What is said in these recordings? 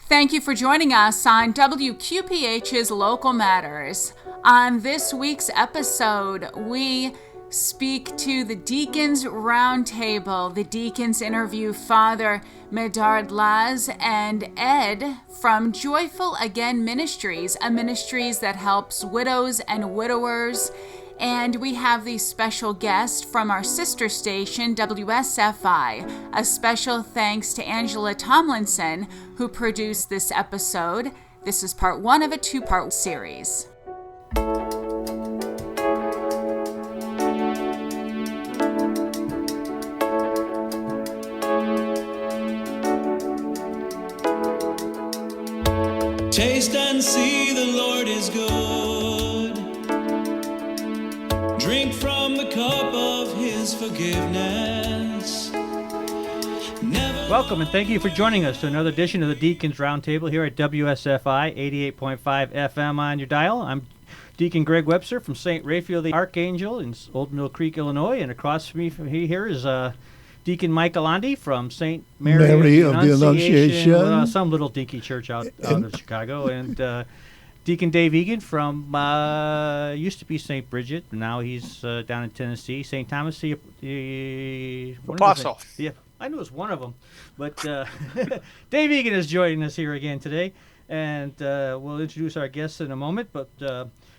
Thank you for joining us on WQPH's Local Matters. On this week's episode, we speak to the Deacons Roundtable. The Deacons interview Father Medard Laz and Ed from Joyful Again Ministries, a ministries that helps widows and widowers. And we have the special guest from our sister station, WSFI. A special thanks to Angela Tomlinson, who produced this episode. This is part one of a two-part series. Taste and see the Lord is good. Drink from the cup of his forgiveness. Welcome and thank you for joining us to another edition of the Deacons Roundtable here at WSFI 88.5 FM on your dial. I'm Deacon Greg Webster from St. Raphael the Archangel in Old Mill Creek, Illinois, and across from me here is Deacon Michael Andy from St. Mary of the Annunciation, some little dinky church out of Chicago, and Deacon Dave Egan from used to be St. Bridget, but now he's down in Tennessee. St. Thomas the Apostle. Yeah, I knew it was one of them, but Dave Egan is joining us here again today, and we'll introduce our guests in a moment. But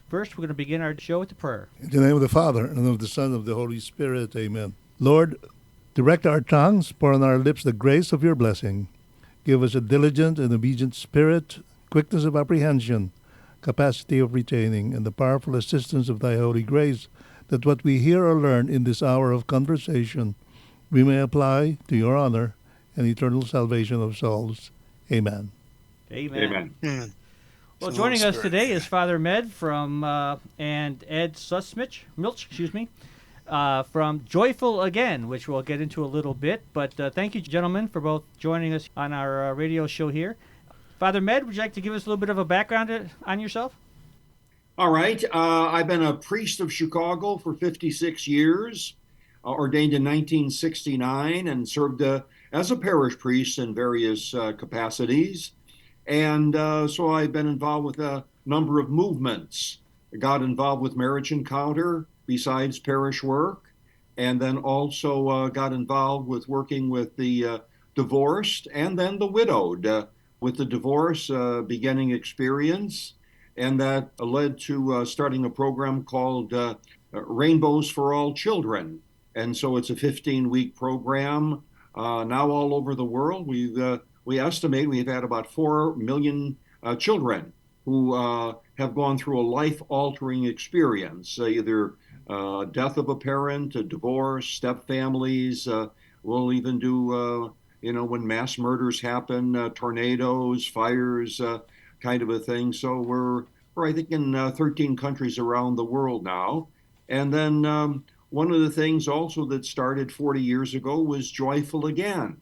first, we're going to begin our show with the prayer. In the name of the Father, and of the Son, and of the Holy Spirit, amen. Lord, direct our tongues, pour on our lips the grace of your blessing. Give us a diligent and obedient spirit, quickness of apprehension, capacity of retaining, and the powerful assistance of thy holy grace, that what we hear or learn in this hour of conversation we may apply to your honor and eternal salvation of souls. Amen. Amen. Amen. Well, joining us today is Father Med from and Ed Susmich, Milch, from Joyful Again, which we'll get into a little bit. But thank you, gentlemen, for both joining us on our radio show here. Father Med, would you like to give us a little bit of a background on yourself? All right. I've been a priest of Chicago for 56 years, ordained in 1969, and served as a parish priest in various capacities. And so I've been involved with a number of movements. I got involved with Marriage Encounter besides parish work, and then also got involved with working with the divorced and then the widowed. With the divorce beginning experience, and that led to starting a program called Rainbows for All Children. And so it's a 15-week program now all over the world. We estimate we've had about 4 million children who have gone through a life-altering experience, either death of a parent, a divorce, step families. We'll even do when mass murders happen, tornadoes, fires, kind of a thing. So we're I think, in 13 countries around the world now. And then one of the things also that started 40 years ago was Joyful Again.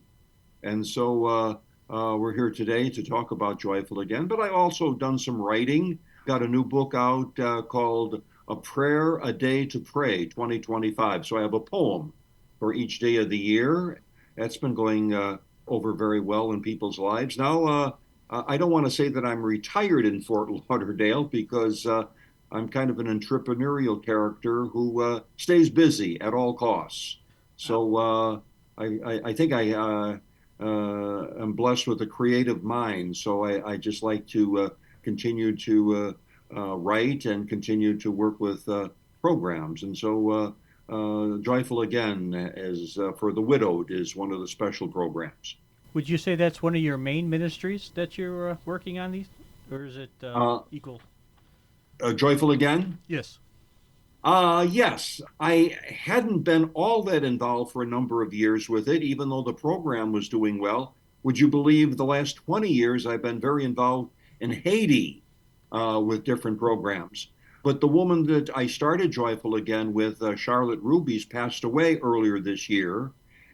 And so we're here today to talk about Joyful Again. But I also done some writing, got a new book out called A Prayer a Day to Pray 2025. So I have a poem for each day of the year. That's been going over very well in people's lives. Now, I don't want to say that I'm retired in Fort Lauderdale because I'm kind of an entrepreneurial character who stays busy at all costs. So I think I am blessed with a creative mind. So I just like to continue to write and continue to work with programs. And so Joyful Again, as for the widowed, is one of the special programs. Would you say that's one of your main ministries that you're working on these, or is it equal? Joyful Again? Yes. Yes. I hadn't been all that involved for a number of years with it, even though the program was doing well. Would you believe the last 20 years I've been very involved in Haiti with different programs. But the woman that I started Joyful Again with, Charlotte Rubies, passed away earlier this year.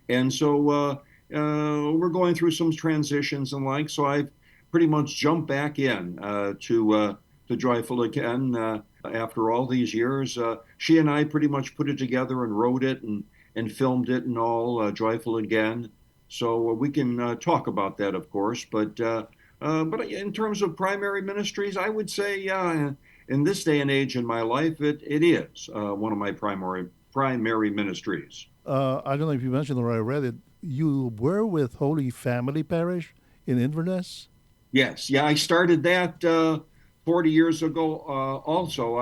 And so we're going through some transitions and like, so I've pretty much jumped back in to Joyful Again after all these years. She and I pretty much put it together and wrote it and filmed it and all, Joyful Again. So we can talk about that, of course. But But in terms of primary ministries, I would say, yeah, in this day and age in my life, it is one of my primary ministries. I don't know if you mentioned or I read it. You were with Holy Family Parish in Inverness. Yes, yeah, I started that 40 years ago. Also,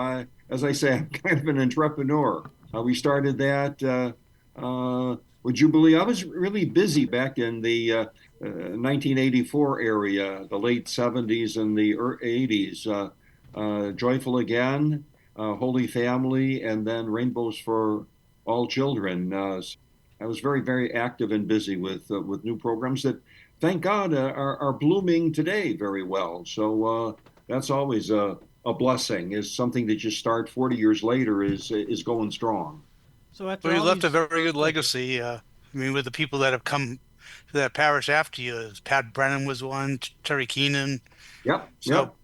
as I say, I'm kind of an entrepreneur. We started that. Would you believe I was really busy back in the 1984 area, the late 70s and the 80s? Joyful Again, Holy Family, and then Rainbows for All Children. I was very, very active and busy with new programs that, thank God, are blooming today very well. So that's always a blessing. Is something that you start 40 years later is going strong. So after Well, you all left a these, very good legacy. I mean, with the people that have come to that parish after you, Pat Brennan was one, Terry Keenan. Yep, So, yep,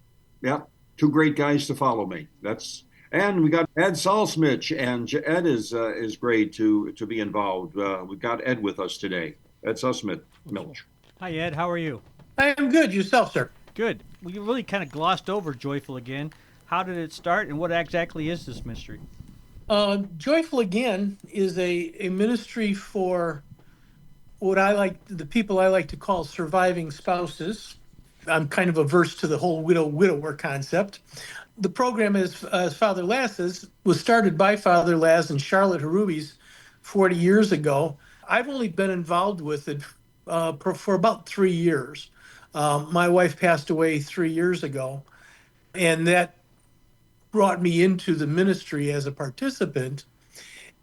yep. Two great guys to follow me. And we got Ed Salsmich, and Ed is great to be involved. We've got Ed with us today. Ed Salsmich, Milch. hi Ed, how are you? I am good. Yourself, sir? Good. Well, you really kind of glossed over Joyful Again. How did it start, and what exactly is this ministry? Joyful Again is a ministry for the people I like to call surviving spouses. I'm kind of averse to the whole widower concept. The program, as Father Lass says, was started by Father Lass and Charlotte Harubis 40 years ago. I've only been involved with it for about 3 years. My wife passed away 3 years ago, and that brought me into the ministry as a participant.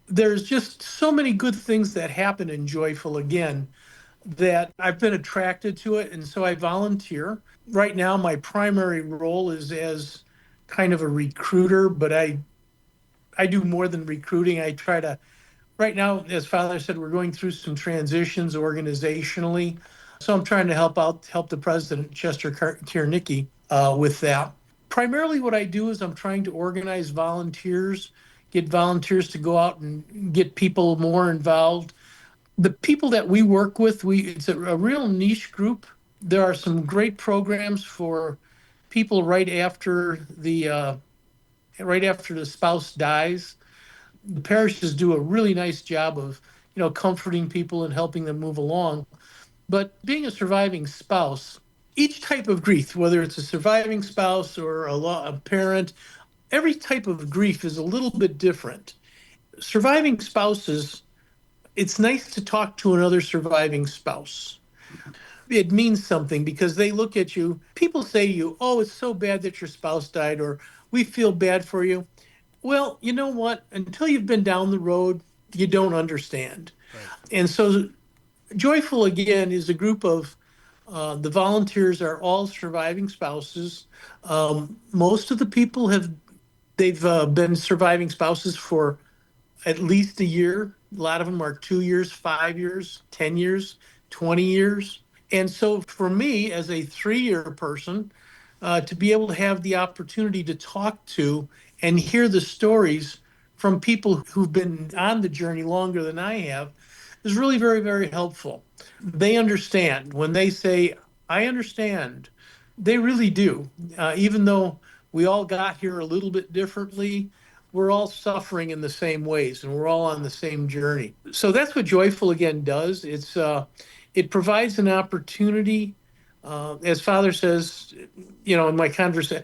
There's just so many good things that happen in Joyful Again that I've been attracted to it, and so I volunteer. Right now, my primary role is as kind of a recruiter, but I do more than recruiting. I try to, right now, as Father said, we're going through some transitions organizationally. So I'm trying to help the president, Chester Kiernicki, with that. Primarily what I do is I'm trying to organize volunteers, get volunteers to go out and get people more involved. The people that we work with, it's a real niche group. There are some great programs for people right after the spouse dies. The parishes do a really nice job of, comforting people and helping them move along. But being a surviving spouse, each type of grief, whether it's a surviving spouse or a parent, every type of grief is a little bit different. Surviving spouses, it's nice to talk to another surviving spouse. It means something because they look at you. People say to you, "Oh, it's so bad that your spouse died," or "We feel bad for you." Well, you know what? Until you've been down the road, you don't understand. Right. And so Joyful Again is a group of the volunteers are all surviving spouses. Most of the people they've been surviving spouses for at least a year. A lot of them are 2 years, 5 years, 10 years, 20 years. And so for me, as a 3 year person, to be able to have the opportunity to talk to and hear the stories from people who've been on the journey longer than I have is really very, very helpful. They understand when they say, I understand, they really do. Even though we all got here a little bit differently, we're all suffering in the same ways and we're all on the same journey. So that's what Joyful Again does. It provides an opportunity, as Father says, in my conversation,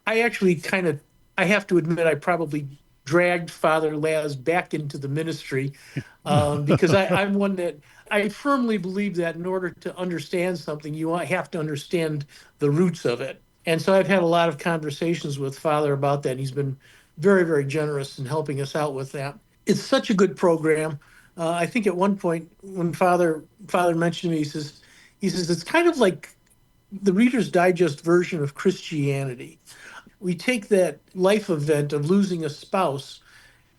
I have to admit, I probably dragged Father Laz back into the ministry because I'm one that I firmly believe that in order to understand something, you have to understand the roots of it. And so I've had a lot of conversations with Father about that. He's been very, very generous in helping us out with that. It's such a good program. I think at one point when Father mentioned to me, he says it's kind of like the Reader's Digest version of Christianity. We take that life event of losing a spouse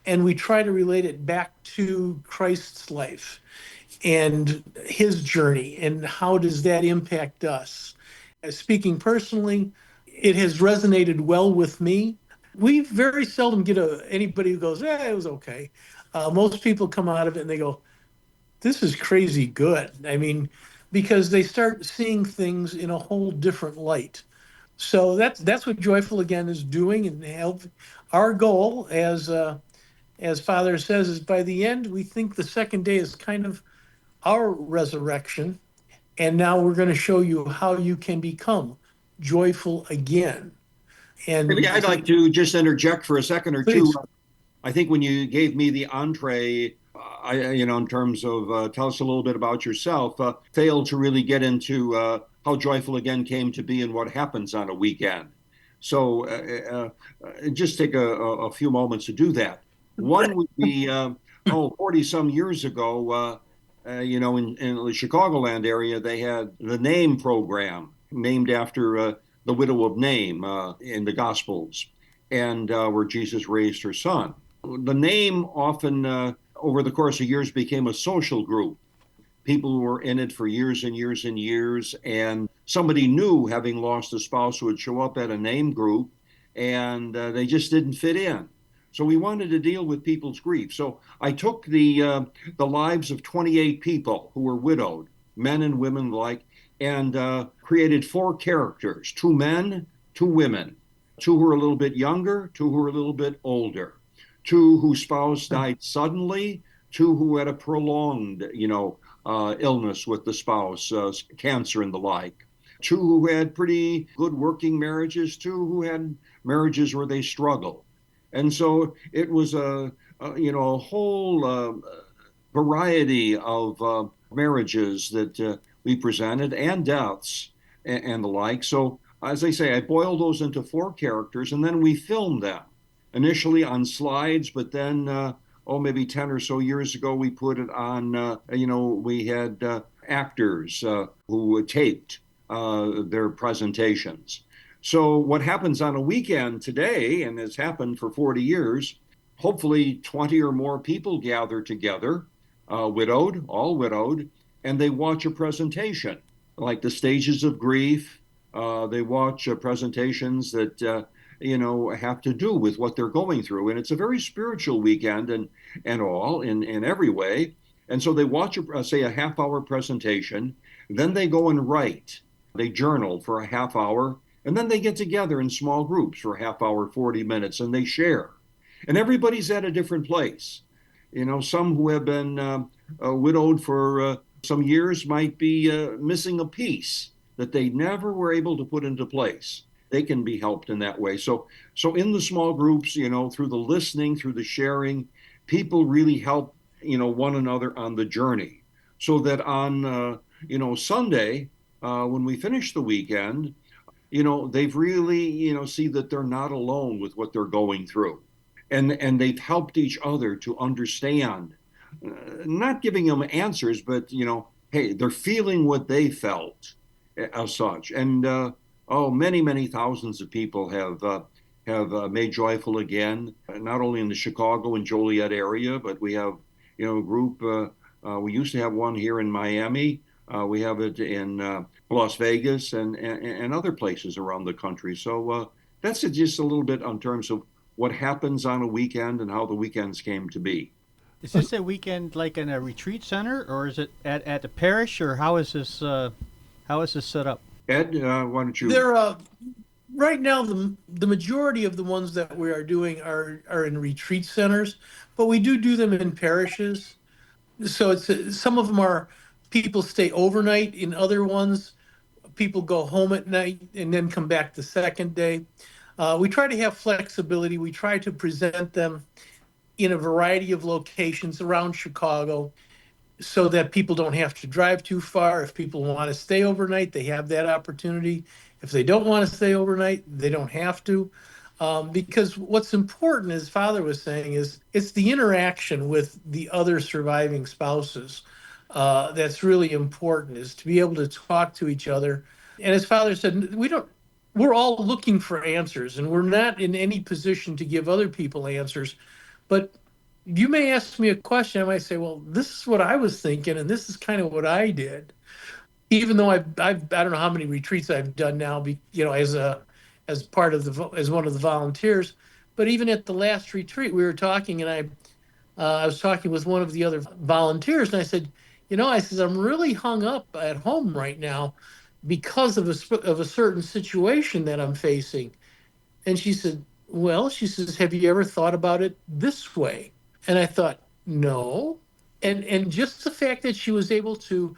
and we try to relate it back to Christ's life and his journey and how does that impact us. Speaking personally, it has resonated well with me. We very seldom get anybody who goes, it was okay. Most people come out of it and they go, this is crazy good. I mean, because they start seeing things in a whole different light. So that's what Joyful Again is doing, and help. Our goal, as Father says, is by the end we think the second day is kind of our resurrection, and now we're going to show you how you can become joyful again. Maybe And I'd so, like to just interject for a second or two. please, I think when you gave me the entree, in terms of tell us a little bit about yourself, failed to really get into how Joyful Again came to be and what happens on a weekend. So just take a few moments to do that. One would be, 40 some years ago, in the Chicagoland area, they had the Name program named after the widow of Nain in the Gospels, and where Jesus raised her son. The Name often, over the course of years, became a social group. People who were in it for years and years and years, and somebody new, having lost a spouse, would show up at a Name group, and they just didn't fit in. So we wanted to deal with people's grief. So I took the lives of 28 people who were widowed, men and women alike, and created four characters: two men, two women, two who were a little bit younger, two who were a little bit older, two whose spouse died suddenly, two who had a prolonged, illness with the spouse, cancer and the like, two who had pretty good working marriages, two who had marriages where they struggled. And so it was a whole variety of marriages that we presented, and deaths and the like. So, as I say, I boiled those into four characters, and then we filmed them initially on slides, but then, maybe 10 or so years ago, we put it on, we had actors who taped their presentations. So what happens on a weekend today, and has happened for 40 years, hopefully 20 or more people gather together, all widowed, and they watch a presentation, like the stages of grief. They watch presentations that, have to do with what they're going through. And it's a very spiritual weekend and all in every way. And so they watch, say, a half-hour presentation, then they go and write. They journal for a half hour, and then they get together in small groups for a half hour, 40 minutes, and they share. And everybody's at a different place. Some who have been widowed for some years might be missing a piece that they never were able to put into place. They can be helped in that way. So in the small groups, through the listening, through the sharing, people really help, one another on the journey. So that on, Sunday, when we finish the weekend, they've really, see that they're not alone with what they're going through. And they've helped each other to understand, not giving them answers, but, hey, they're feeling what they felt as such. And, many, many thousands of people have made Joyful Again, not only in the Chicago and Joliet area, but we have, a group, we used to have one here in Miami. We have it in Las Vegas and other places around the country. So that's just a little bit in terms of what happens on a weekend and how the weekends came to be. Is this a weekend like in a retreat center, or is it at the parish, or how is this set up? Ed, why don't you? They're right now the majority of the ones that we are doing are in retreat centers, but we do them in parishes. So it's some of them are people stay overnight. In other ones, people go home at night and then come back the second day. We try to have flexibility. We try to present them in a variety of locations around Chicago so that people don't have to drive too far. If people want to stay overnight, they have that opportunity. If they don't want to stay overnight, they don't have to. Because what's important, as Father was saying, is it's the interaction with the other surviving spouses that's really important, is to be able to talk to each other. And as Father said, we're all looking for answers, and we're not in any position to give other people answers. But you may ask me a question, I might say, well, this is what I was thinking, and this is kind of what I did. Even though I don't know how many retreats I've done now, as part of as one of the volunteers. But even at the last retreat, we were talking, and I was talking with one of the other volunteers, and I said, I says, I'm really hung up at home right now because of a certain situation that I'm facing. And she said, well, she says, have you ever thought about it this way? And I thought, no. And just the fact that she was able to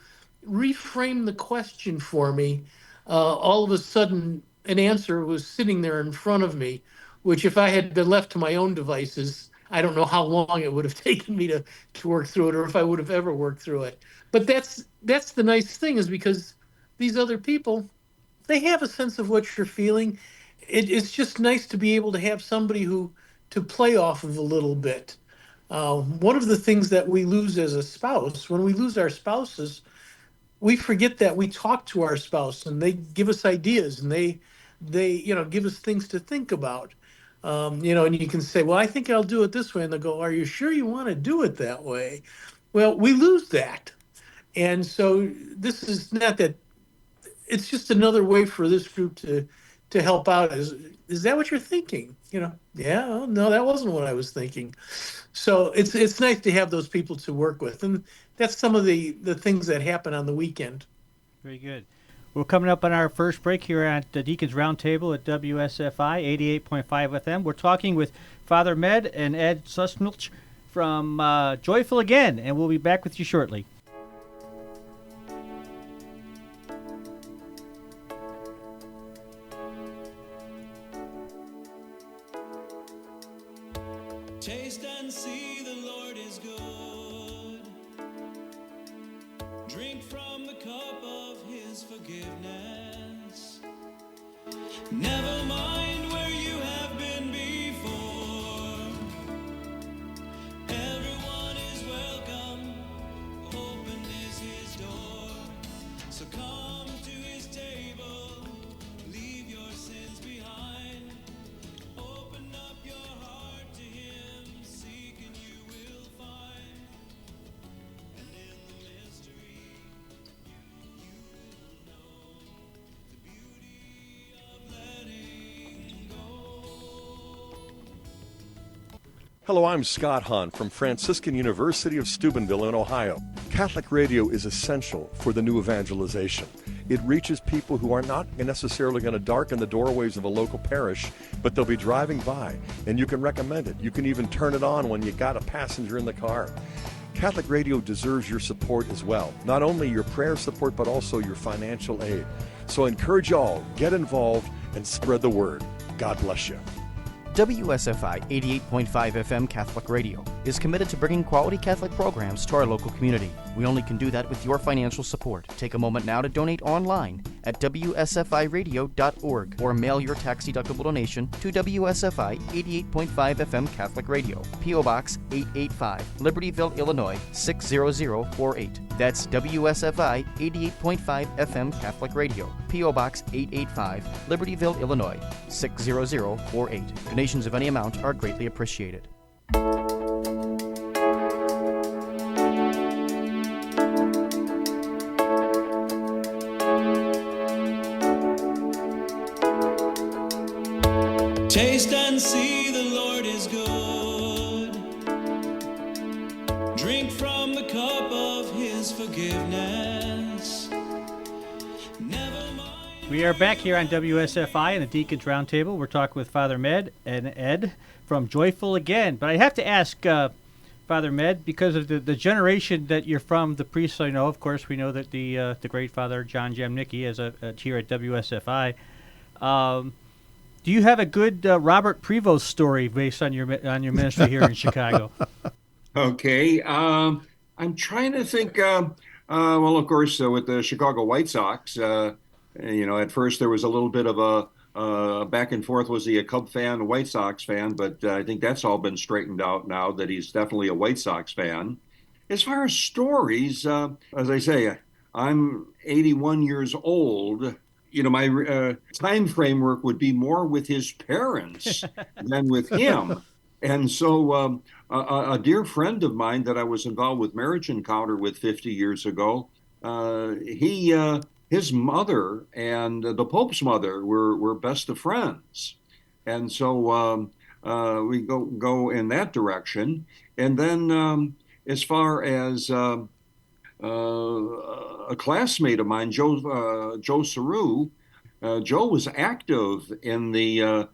reframe the question for me, all of a sudden an answer was sitting there in front of me, which if I had been left to my own devices, I don't know how long it would have taken me to work through it, or if I would have ever worked through it. But that's the nice thing, is because these other people, they have a sense of what you're feeling. It's just nice to be able to have somebody who to play off of a little bit. One of the things that we lose as a spouse, when we lose our spouses, we forget that we talk to our spouse and they give us ideas, and they give us things to think about. And you can say, well, I think I'll do it this way, and they'll go, are you sure you want to do it that way? Well, we lose that. And so this is not that, it's just another way for this group to help out. Is that what you're thinking? Yeah, oh, no, that wasn't what I was thinking. So it's nice to have those people to work with, and that's some of the things that happen on the weekend. Very good. We're coming up on our first break here at the Deacons Roundtable at WSFI 88.5 FM. We're talking with Father Med and Ed Susnilch from Joyful Again, and we'll be back with you shortly. Taste and see the Lord is good. Drink from the cup of his forgiveness. Never mind where you have been before. Everyone is welcome. Open is his door. So come to his table. Leave your sins behind. Open up your heart to him. Seek and you will find. And in the mystery, you will know the beauty of letting go. Hello, I'm Scott Hahn from Franciscan University of Steubenville in Ohio. Catholic radio is essential for the new evangelization. It reaches people who are not necessarily going to darken the doorways of a local parish, but they'll be driving by, and you can recommend it. You can even turn it on when you got a passenger in the car. Catholic radio deserves your support as well. Not only your prayer support, but also your financial aid. So I encourage y'all, get involved and spread the word. God bless you. WSFI 88.5 FM Catholic Radio is committed to bringing quality Catholic programs to our local community. We only can do that with your financial support. Take a moment now to donate online at WSFIRadio.org or mail your tax-deductible donation to WSFI 88.5 FM Catholic Radio, P.O. Box 885, Libertyville, Illinois 60048. That's WSFI 88.5 FM Catholic Radio, P.O. Box 885, Libertyville, Illinois 60048. Donations of any amount are greatly appreciated. Taste and see the Lord is good. Drink from the cup of his forgiveness. Never mind. We are back here on WSFI and the Deacons Roundtable. We're talking with Father Med and Ed from Joyful Again. But I have to ask, Father Med, because of the generation that you're from, the priests I know, of course, we know that the great Father John Jamnicki is here at WSFI. Do you have a good Robert Prevost story based on your ministry here in Chicago? Okay. I'm trying to think. Well, of course, with the Chicago White Sox, at first there was a little bit of a back and forth. Was he a Cub fan, a White Sox fan? But I think that's all been straightened out now that he's definitely a White Sox fan. As far as stories, as I say, I'm 81 years old. My time framework would be more with his parents than with him. And so a dear friend of mine that I was involved with Marriage Encounter with 50 years ago, his mother and the Pope's mother were best of friends. And so we go in that direction. And then as far as a classmate of mine, Joe Saru. Joe was active in the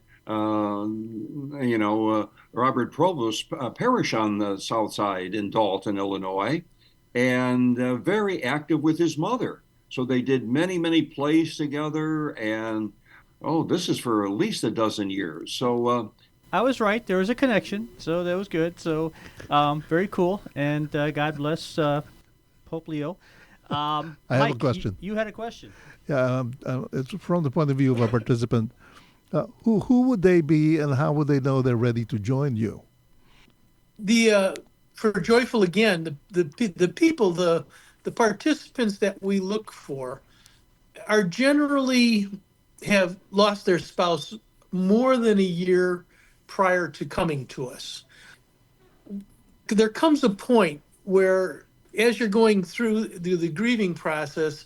Robert Provost parish on the south side in Dalton, Illinois, and very active with his mother. So they did many, many plays together, and oh, this is for at least a dozen years. So I was right. There was a connection, so that was good. So, very cool, and God bless Pope Leo. I have Mike, a question. You had a question. Yeah, it's from the point of view of a participant. Who would they be, and how would they know they're ready to join you? The for Joyful Again, the people, the participants that we look for are generally have lost their spouse more than a year prior to coming to us. There comes a point where, as you're going through the grieving process,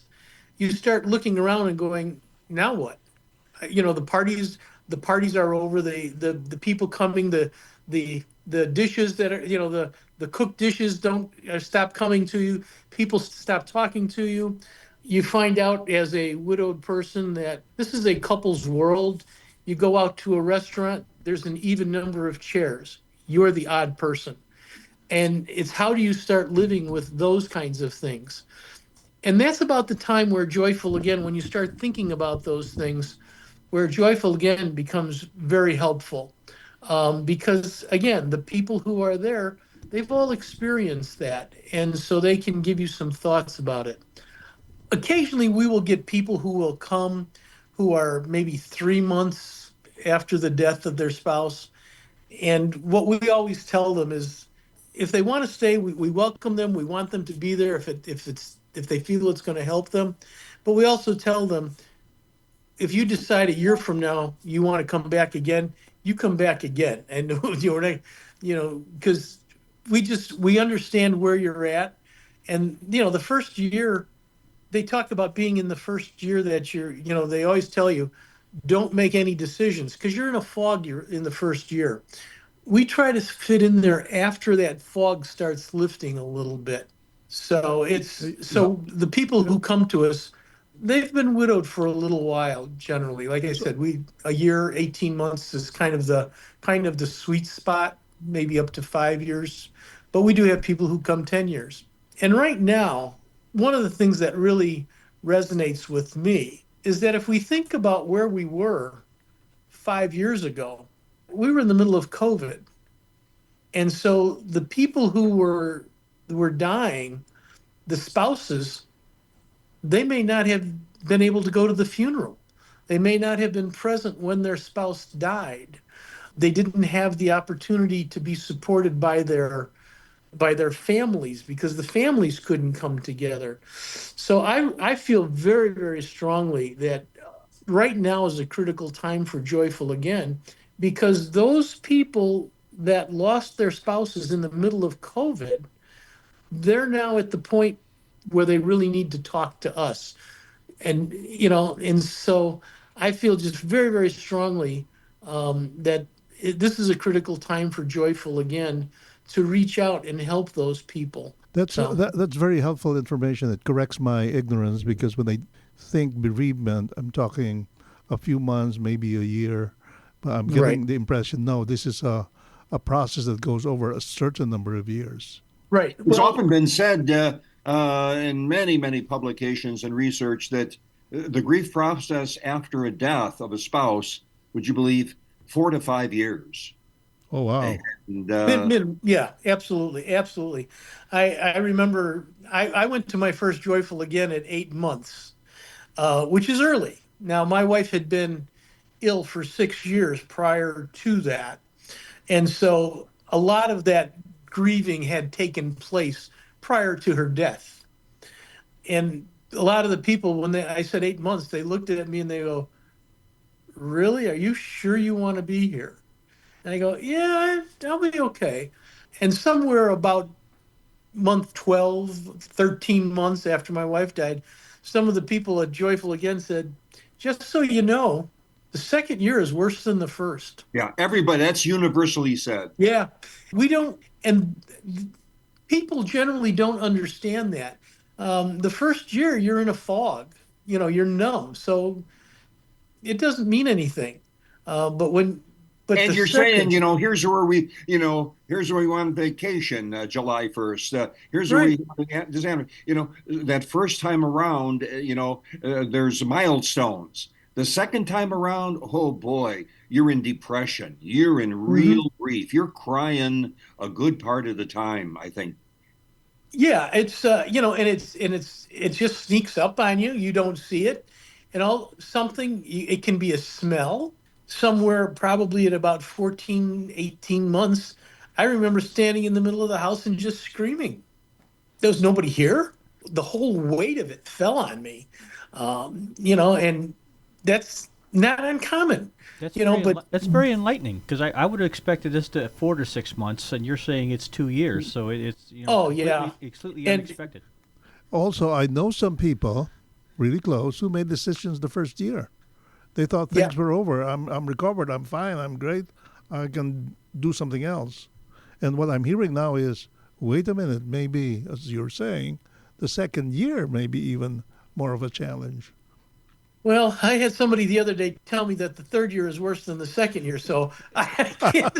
you start looking around and going, now what? The parties are over. The people coming, the dishes that are, the cooked dishes don't stop coming to you. People stop talking to you. You find out as a widowed person that this is a couple's world. You go out to a restaurant, there's an even number of chairs. You're the odd person. And it's how do you start living with those kinds of things? And that's about the time where Joyful Again, when you start thinking about those things, where Joyful Again becomes very helpful. Because again, the people who are there, they've all experienced that. And so they can give you some thoughts about it. Occasionally, we will get people who will come who are maybe 3 months after the death of their spouse. And what we always tell them is if they want to stay, we welcome them. We want them to be there if they feel it's going to help them. But we also tell them, if you decide a year from now you want to come back again, you come back again. And because we understand where you're at. And the first year, they talk about being in the first year that they always tell you, don't make any decisions because you're in a fog in the first year. We try to fit in there after that fog starts lifting a little bit. So the people who come to us, they've been widowed for a little while generally. Like I said, a year, 18 months is kind of the sweet spot, maybe up to 5 years. But we do have people who come 10 years. And right now, one of the things that really resonates with me is that if we think about where we were 5 years ago, we were in the middle of COVID. And so the people who were dying, the spouses, they may not have been able to go to the funeral. They may not have been present when their spouse died. They didn't have the opportunity to be supported by their families because the families couldn't come together. So I feel very, very strongly that right now is a critical time for Joyful Again, because those people that lost their spouses in the middle of COVID, they're now at the point where they really need to talk to us. And so I feel just very, very strongly that this is a critical time for Joyful Again to reach out and help those people. That's very helpful information. It corrects my ignorance because when I think bereavement, I'm talking a few months, maybe a year. But I'm getting the impression, no, this is a process that goes over a certain number of years. Right. It's often been said in many, many publications and research that the grief process after a death of a spouse, would you believe, 4 to 5 years. Oh, wow. And, yeah, absolutely. Absolutely. I remember I went to my first Joyful Again at 8 months, which is early. Now, my wife had been ill for 6 years prior to that. And so a lot of that grieving had taken place prior to her death. And a lot of the people, when I said 8 months, they looked at me and they go, "Really? Are you sure you want to be here?" And I go, "Yeah, I'll be okay." And somewhere about month 12, 13 months after my wife died, some of the people at Joyful Again said, "Just so you know, the second year is worse than the first." Yeah, everybody, that's universally said. Yeah, we don't, and people generally don't understand that. The first year you're in a fog, you're numb. So it doesn't mean anything. But And the you're saying, second, here's where we want vacation, July 1st. Here's where right. we that first time around, there's milestones. The second time around, oh boy, you're in depression. You're in Mhm. real grief. You're crying a good part of the time, I think. Yeah, it's it just sneaks up on you. You don't see it. It can be a smell somewhere probably at about 14, 18 months. I remember standing in the middle of the house and just screaming. There was nobody here. The whole weight of it fell on me. And that's not uncommon, but That's very enlightening because I would have expected this to 4 to 6 months, and you're saying it's 2 years, so it's oh yeah. completely And unexpected. Also, I know some people really close who made decisions the first year. They thought yeah, things were over. I'm recovered. I'm fine. I'm great. I can do something else. And what I'm hearing now is, wait a minute, maybe, as you're saying, the second year may be even more of a challenge. well, I had somebody the other day tell me that the third year is worse than the second year, so I can't.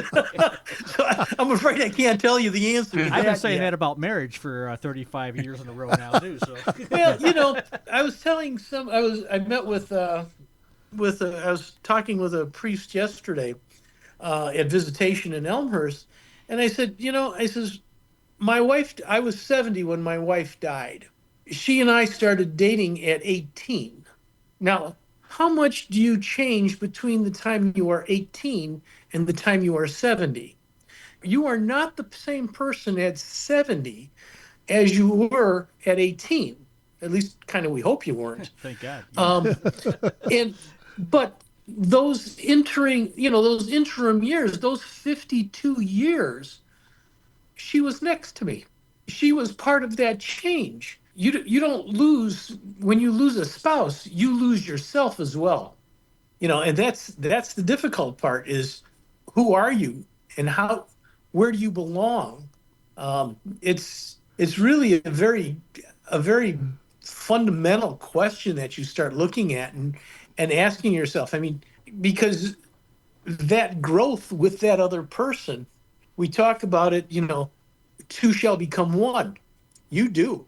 I'm afraid I can't tell you the answer to I've been that saying that yet. about marriage for 35 years in a row now too. So Well, I was telling some. I met I was talking with a priest yesterday at visitation in Elmhurst, and I said, I says, my wife. I was 70 when my wife died. She and I started dating at 18. Now, how much do you change between the time you are 18 and the time you are 70? You are not the same person at 70 as you were at 18. At least, kind of, we hope you weren't. thank God. Yeah. Um, and but those interim years, those 52 years, she was next to me. She was part of that change. You don't lose when you lose a spouse, you lose yourself as well. And that's the difficult part is who are you and where do you belong? It's really a very fundamental question that you start looking at and asking yourself. I mean, because that growth with that other person, we talk about it, two shall become one. You do,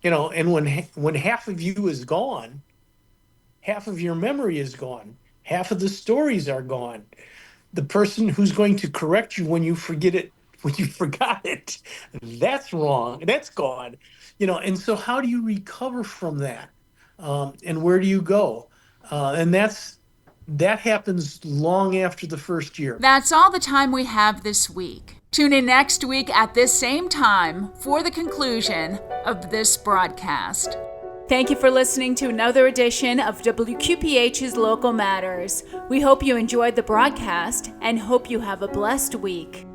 and when half of you is gone, half of your memory is gone, half of the stories are gone. The person who's going to correct you when you forget it, when you forgot it, that's wrong. That's gone. And so how do you recover from that? And where do you go? And that happens long after the first year. That's all the time we have this week. Tune in next week at this same time for the conclusion of this broadcast. Thank you for listening to another edition of WQPH's Local Matters. We hope you enjoyed the broadcast and hope you have a blessed week.